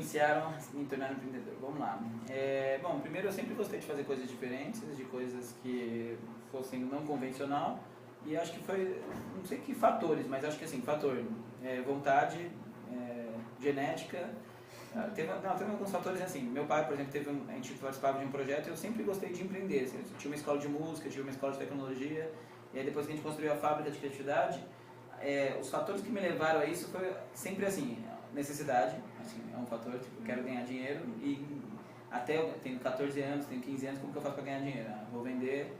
influenciaram me tornar empreendedor? Vamos lá. Bom, primeiro eu sempre gostei de fazer coisas diferentes, de coisas que fossem não convencional. E acho que foi, não sei que fatores, mas acho que assim, fator, vontade, genética. Teve alguns fatores assim, meu pai, por exemplo, a gente participava de um projeto e eu sempre gostei de empreender. Assim, eu tinha uma escola de música, tive uma escola de tecnologia, e aí depois que a gente construiu a fábrica de criatividade, os fatores que me levaram a isso foi sempre assim, necessidade, assim, é um fator, tipo, eu quero ganhar dinheiro e até eu tenho 14 anos, tenho 15 anos, como que eu faço para ganhar dinheiro? Vou vender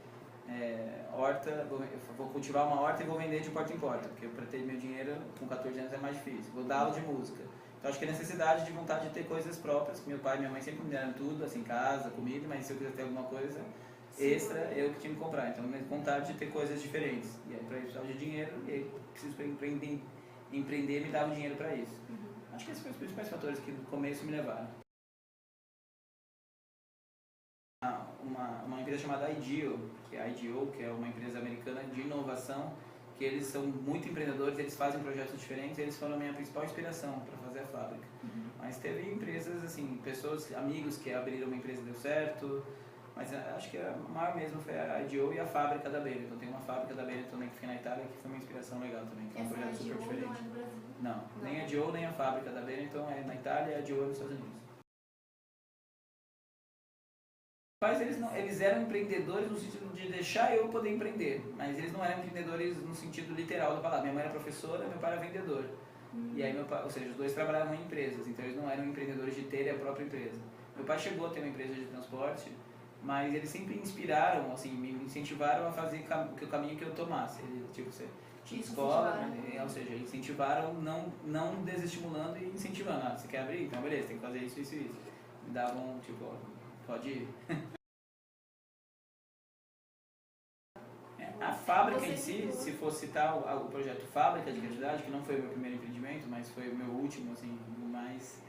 horta, vou cultivar uma horta e vou vender de porta em porta, porque para ter meu dinheiro com 14 anos é mais difícil. Vou dar aula de música. Então acho que a necessidade de vontade de ter coisas próprias, meu pai e minha mãe sempre me deram tudo, assim, casa, comida, mas se eu quiser ter alguma coisa extra, eu que tinha que comprar. Então minha vontade de ter coisas diferentes. E aí para isso precisava de dinheiro, e aí preciso empreender me dava dinheiro para isso. Acho que esses foram os principais fatores que no começo me levaram. Uma empresa chamada IDEO, que é uma empresa americana de inovação, que eles são muito empreendedores, eles fazem projetos diferentes, eles foram a minha principal inspiração para fazer a fábrica. Mas teve empresas, assim, pessoas, amigos que abriram uma empresa e deu certo, mas acho que a maior mesmo foi a IDEO e a fábrica da Benetton. Tem uma fábrica da Benetton que fica na Itália, que foi uma inspiração legal também, que é um projeto super diferente. Não, nem a IDEO nem a fábrica da Benetton é na Itália e a IDEO é nos Estados Unidos. Mas eles eram empreendedores no sentido de deixar eu poder empreender, mas eles não eram empreendedores no sentido literal da palavra. Minha mãe era professora, meu pai era vendedor. E aí ou seja, os dois trabalhavam em empresas, então eles não eram empreendedores de terem a própria empresa. Meu pai chegou a ter uma empresa de transporte, mas eles sempre me inspiraram, assim, me incentivaram a fazer o caminho que eu tomasse. Tipo, você tinha escola, ou seja, incentivaram, não desestimulando e incentivando. Você quer abrir? Então beleza, tem que fazer isso, isso e isso. Me davam, tipo, pode ir. A fábrica em si, se for citar o projeto Fábrica de Criatividade, que não foi o meu primeiro empreendimento, mas foi o meu último, assim, o mais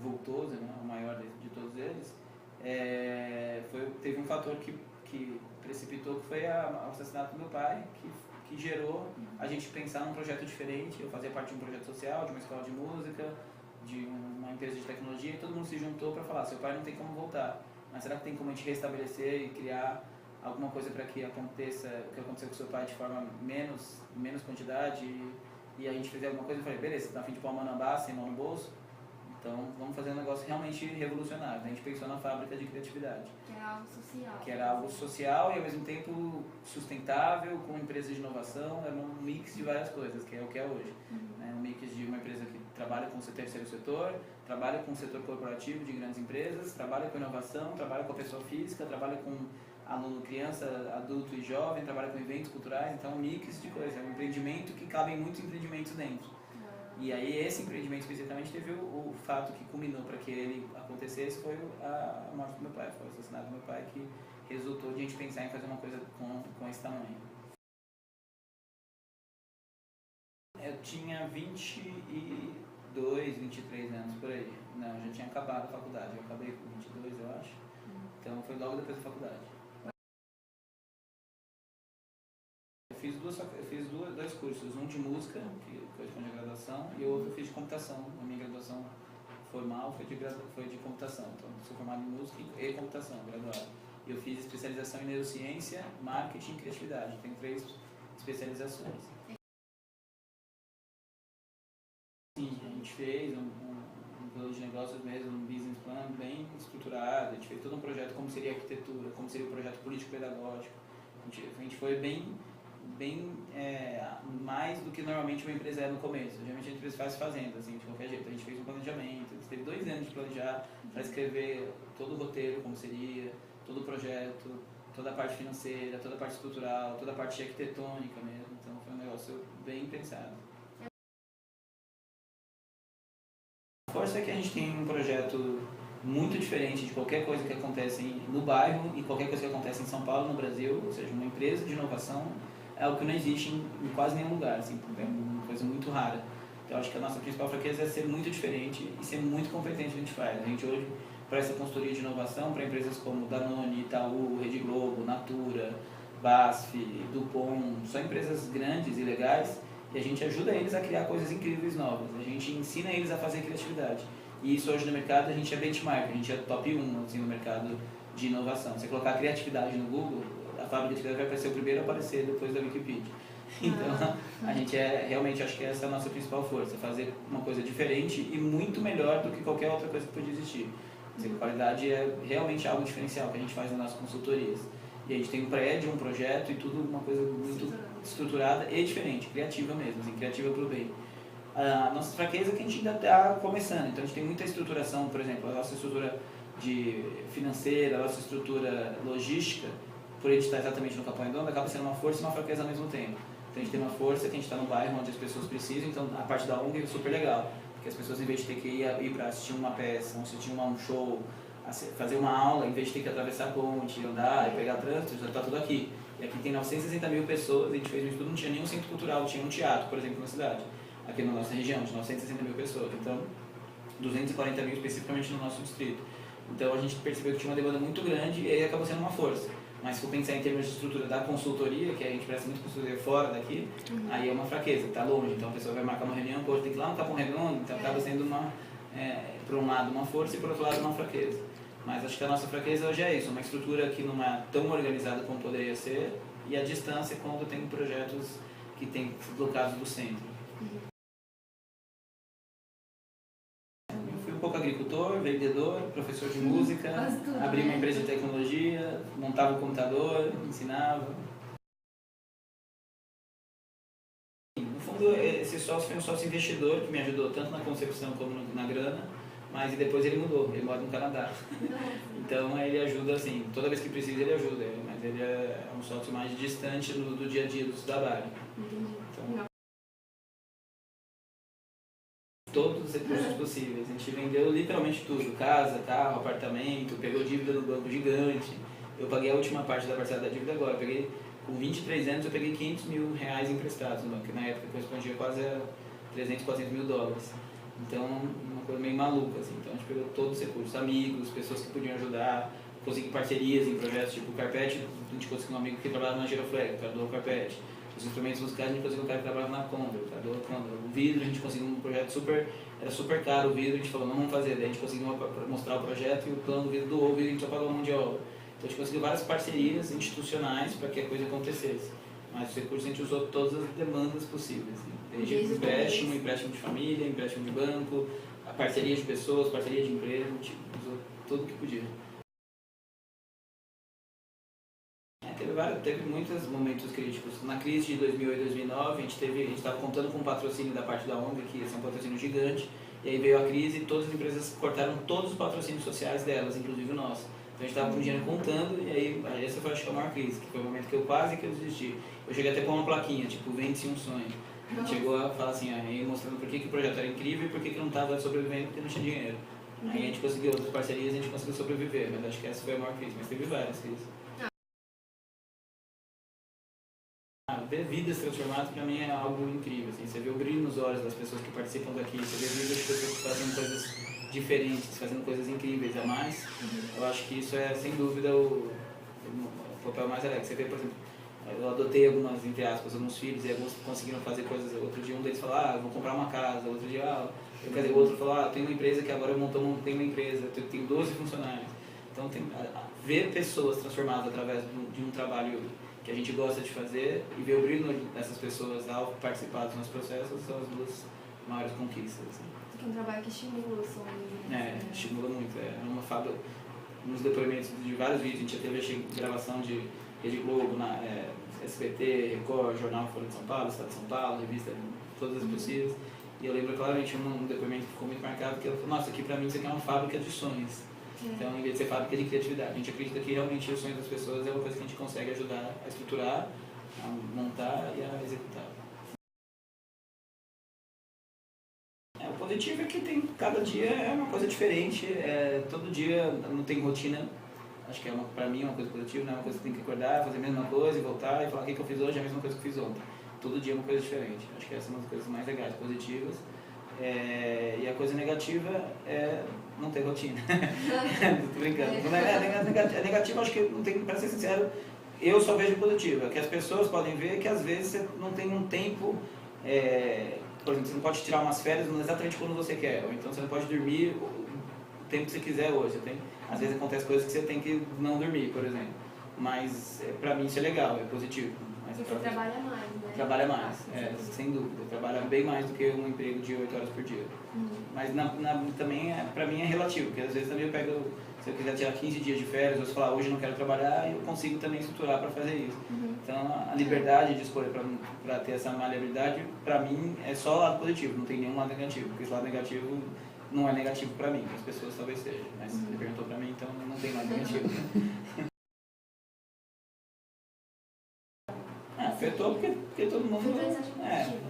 vultoso, né, o maior de todos eles, teve um fator que precipitou, que foi o assassinato do meu pai, que gerou a gente pensar num projeto diferente. Eu fazia parte de um projeto social, de uma escola de música, de uma empresa de tecnologia, e todo mundo se juntou para falar, seu pai não tem como voltar, mas será que tem como a gente restabelecer e criar alguma coisa para que aconteça o que aconteceu com seu pai de forma menos quantidade, e a gente fizer alguma coisa. Eu falei, beleza, você tá a fim de pôr uma manambá sem mão no bolso? Então vamos fazer um negócio realmente revolucionário. A gente pensou na fábrica de criatividade. Que era algo social. Que era algo social e ao mesmo tempo sustentável, com empresas de inovação, era um mix de várias coisas, que é o que é hoje. Um mix de uma empresa que trabalha com o terceiro setor, trabalha com o setor corporativo de grandes empresas, trabalha com inovação, trabalha com a pessoa física, trabalha com aluno, criança, adulto e jovem, trabalha com eventos culturais, então é um mix de coisas, é um empreendimento que cabem muitos empreendimentos dentro. E aí esse empreendimento especificamente teve o fato que culminou para que ele acontecesse, foi a morte do meu pai, foi o assassinato do meu pai, que resultou de a gente pensar em fazer uma coisa com esse tamanho. Eu tinha 22, 23 anos, por aí. Não, eu já tinha acabado a faculdade, eu acabei com 22, eu acho. Então foi logo depois da faculdade. Eu fiz dois cursos, um de música, que foi de graduação, e o outro eu fiz de computação. A minha graduação formal foi de computação, então eu sou formado em música e computação, graduado. E eu fiz especialização em neurociência, marketing e criatividade. Tenho 3 especializações. Sim, a gente fez um plano de negócios mesmo, um business plan bem estruturado. A gente fez todo um projeto, como seria a arquitetura, como seria o projeto político-pedagógico. A gente foi bem mais do que normalmente uma empresa é no começo. Geralmente a empresa faz fazendo, assim, de qualquer jeito. A gente fez um planejamento, a gente teve 2 anos de planejar para escrever todo o roteiro, como seria, todo o projeto, toda a parte financeira, toda a parte estrutural, toda a parte arquitetônica mesmo. Então foi um negócio bem pensado. A força é que a gente tem um projeto muito diferente de qualquer coisa que acontece no bairro e qualquer coisa que acontece em São Paulo, no Brasil, ou seja, uma empresa de inovação é algo que não existe em quase nenhum lugar, assim, é uma coisa muito rara. Então acho que a nossa principal fraqueza é ser muito diferente e ser muito competente no que a gente faz. A gente hoje presta consultoria de inovação para empresas como Danone, Itaú, Rede Globo, Natura, BASF, Dupont, são empresas grandes e legais, e a gente ajuda eles a criar coisas incríveis novas. A gente ensina eles a fazer criatividade. E isso hoje no mercado a gente é benchmark, a gente é top 1 assim, no mercado de inovação. Se você colocar criatividade no Google, a fábrica de criatividade vai ser o primeiro a aparecer depois da Wikipedia. Então, a gente realmente acho que essa é a nossa principal força, fazer uma coisa diferente e muito melhor do que qualquer outra coisa que podia existir. A qualidade é realmente algo diferencial que a gente faz nas nossas consultorias. E a gente tem um prédio, um projeto e tudo uma coisa muito estruturada e diferente, criativa mesmo, assim, criativa para o bem. A nossa fraqueza é que a gente ainda está começando, então a gente tem muita estruturação, por exemplo, a nossa estrutura financeira, a nossa estrutura logística, por a gente estar exatamente no Capão Redondo, acaba sendo uma força e uma fraqueza ao mesmo tempo. Então a gente tem uma força que a gente está no bairro onde as pessoas precisam, então a parte da ONG é super legal, porque as pessoas em vez de ter que ir para assistir uma peça, assistir um show, fazer uma aula, em vez de ter que atravessar a ponte, andar e pegar trânsito, já está tudo aqui. E aqui tem 960 mil pessoas, a gente fez um estudo, não tinha nenhum centro cultural, tinha um teatro, por exemplo, na cidade, aqui na nossa região, de 960 mil pessoas, então 240 mil especificamente no nosso distrito. Então a gente percebeu que tinha uma demanda muito grande e aí acabou sendo uma força. Mas se for pensar em termos de estrutura da consultoria, que a gente presta muito consultoria fora daqui, aí é uma fraqueza, está longe. Então a pessoa vai marcar uma reunião, pô, tem que ir lá no Capão Redondo, então acaba sendo por um lado uma força e por outro lado uma fraqueza. Mas acho que a nossa fraqueza hoje é isso, uma estrutura que não é tão organizada como poderia ser e a distância quando tem projetos que tem locados do centro. Um pouco agricultor, vendedor, professor de música, abri uma empresa de tecnologia, montava o computador, ensinava. No fundo, esse sócio foi um sócio investidor que me ajudou tanto na concepção como na grana, mas depois ele mudou, ele mora no Canadá. Então ele ajuda assim, toda vez que precisa ele ajuda, mas ele é um sócio mais distante do dia a dia do trabalho. Então, todos os recursos possíveis. A gente vendeu literalmente tudo, casa, carro, apartamento, pegou dívida no banco gigante. Eu paguei a última parte da parcela da dívida agora. Eu peguei, com 23 anos, eu peguei 500 mil reais emprestados no banco, que na época correspondia quase a 300, 400 mil dólares. Então, uma coisa meio maluca, assim. Então, a gente pegou todos os recursos, amigos, pessoas que podiam ajudar, consegui parcerias em projetos tipo o Carpete, a gente conseguiu um amigo que trabalhava na Giroflex, que doou o Carpete. Os instrumentos musicais a gente conseguiu um cara que trabalhava na Condor, doou a Condor. O vidro a gente conseguiu um projeto era super caro o vidro, a gente falou, não vamos fazer. Daí a gente conseguiu mostrar o projeto e o plano do vidro doou o vidro, a gente só pagou a mão de obra. Então a gente conseguiu várias parcerias institucionais para que a coisa acontecesse. Mas os recursos a gente usou todas as demandas possíveis. Desde empréstimo de família, empréstimo de banco, a parceria de pessoas, parceria de empresa, a gente usou tudo o que podia. Teve muitos momentos críticos. Na crise de 2008 e 2009, a gente estava contando com um patrocínio da parte da ONG, que ia ser um patrocínio gigante, e aí veio a crise e todas as empresas cortaram todos os patrocínios sociais delas, inclusive o nosso. Então a gente estava com o dinheiro contando, e aí essa foi acho que a maior crise, que foi o momento que eu quase que eu desisti. Eu cheguei até com uma plaquinha, tipo, vende-se um sonho. A gente chegou a falar assim, aí mostrando por que o projeto era incrível e por que não estava sobrevivendo porque não tinha dinheiro. Aí a gente conseguiu outras parcerias e a gente conseguiu sobreviver, mas acho que essa foi a maior crise, mas teve várias crises. Ver vidas transformadas para mim é algo incrível, assim. Você vê o brilho nos olhos das pessoas que participam daqui, você vê vidas de pessoas que fazem coisas diferentes, fazendo coisas incríveis a mais. Eu acho que isso é sem dúvida o papel mais alegre. Você vê, por exemplo, eu adotei algumas, entre aspas, alguns filhos e alguns conseguiram fazer coisas. Outro dia um deles falou, eu vou comprar uma casa, outro dia, o outro falou, eu tenho uma empresa que agora eu montei uma empresa, eu tenho 12 funcionários. Então ver pessoas transformadas através de um trabalho que a gente gosta de fazer e ver o brilho dessas pessoas ao participar dos nossos processos são as duas maiores conquistas. Assim. É um trabalho que estimula o sonho. Estimula muito. É uma fábrica, nos depoimentos de vários vídeos, a gente já teve gravação de Rede Globo, SBT, Record, Jornal Folha de São Paulo, Estado de São Paulo, revista, todas as possíveis. E eu lembro claramente um depoimento que ficou muito marcado, que ela falou, nossa, aqui pra mim isso aqui é uma fábrica de sonhos. Então, em vez de ser fábrica de criatividade, a gente acredita que realmente o sonho das pessoas é uma coisa que a gente consegue ajudar a estruturar, a montar e a executar. O positivo é que cada dia é uma coisa diferente, todo dia não tem rotina. Acho que pra mim é uma coisa positiva, não é uma coisa que tem que acordar, fazer a mesma coisa e voltar e falar o que eu fiz hoje é a mesma coisa que eu fiz ontem. Todo dia é uma coisa diferente. Acho que essa é uma das coisas mais legais, positivas. E a coisa negativa é não ter rotina. Tô brincando. É negativo, acho que não tem, para ser sincero, eu só vejo positivo. É que as pessoas podem ver que às vezes você não tem um tempo por exemplo, você não pode tirar umas férias exatamente quando você quer, ou então você não pode dormir o tempo que você quiser hoje. Às vezes acontece coisas que você tem que não dormir, por exemplo. Mas pra mim isso é legal, é positivo. Mas você trabalha mais, né? Trabalha mais, sem dúvida. Trabalha bem mais do que um emprego de 8 horas por dia. Mas também, pra mim, é relativo, porque às vezes também eu pego, se eu quiser tirar 15 dias de férias, ou se falar hoje eu não quero trabalhar, eu consigo também estruturar para fazer isso. Então, a liberdade de escolha para ter essa maleabilidade, para mim, é só lado positivo, não tem nenhum lado negativo, porque esse lado negativo não é negativo para mim, as pessoas talvez sejam, mas você perguntou para mim, então não tem lado negativo. Afetou porque todo mundo...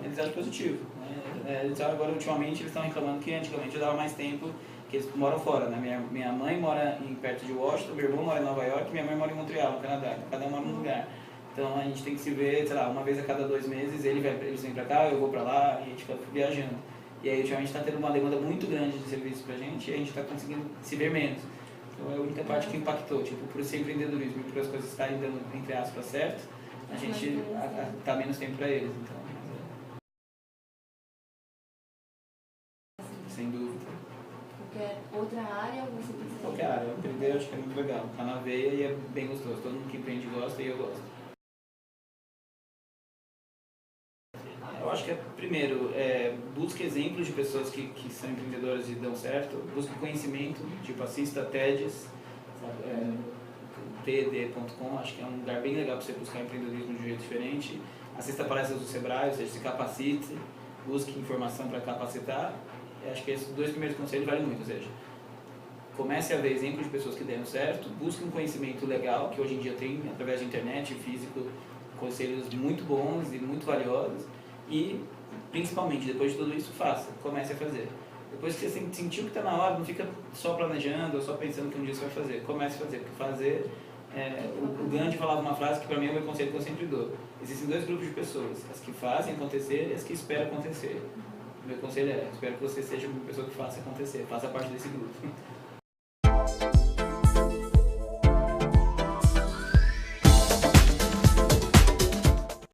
Eles acham positivo. Agora, ultimamente, eles estão reclamando que antigamente eu dava mais tempo, que eles moram fora, né? Minha mãe mora perto de Washington, meu irmão mora em Nova York, minha mãe mora em Montreal, no Canadá. Cada um mora num lugar. Então a gente tem que se ver, sei lá, uma vez a cada 2 meses, eles vêm pra cá, eu vou pra lá, e a gente fica viajando. E aí ultimamente está tendo uma demanda muito grande de serviço pra gente, e a gente está conseguindo se ver menos. Então é a única parte que impactou, tipo, por esse empreendedorismo e por as coisas estarem dando, entre aspas, certo, a gente tá menos tempo pra eles, então. Sem dúvida. Qualquer outra área você precisa? Qualquer área. Empreender eu acho que é muito legal. Tá na veia e é bem gostoso. Todo mundo que empreende gosta e eu gosto. Eu acho que primeiro, busque exemplos de pessoas que são empreendedoras e dão certo. Busque conhecimento, tipo assista TEDs, TED.com, acho que é um lugar bem legal para você buscar empreendedorismo de um jeito diferente. Assista palestras do Sebrae, ou seja, se capacite, busque informação para capacitar. Acho que esses 2 primeiros conselhos valem muito, ou seja, comece a ver exemplos de pessoas que deram certo, busque um conhecimento legal, que hoje em dia tem, através da internet, físico, conselhos muito bons e muito valiosos, e, principalmente, depois de tudo isso, faça, comece a fazer. Depois que você sentiu que está na hora, não fica só planejando ou só pensando que um dia você vai fazer, comece a fazer, porque fazer... o Gandhi falava uma frase que para mim é o meu conselho que eu sempre dou. Existem 2 grupos de pessoas, as que fazem acontecer e as que esperam acontecer. Meu conselho espero que você seja uma pessoa que faça acontecer, faça parte desse grupo.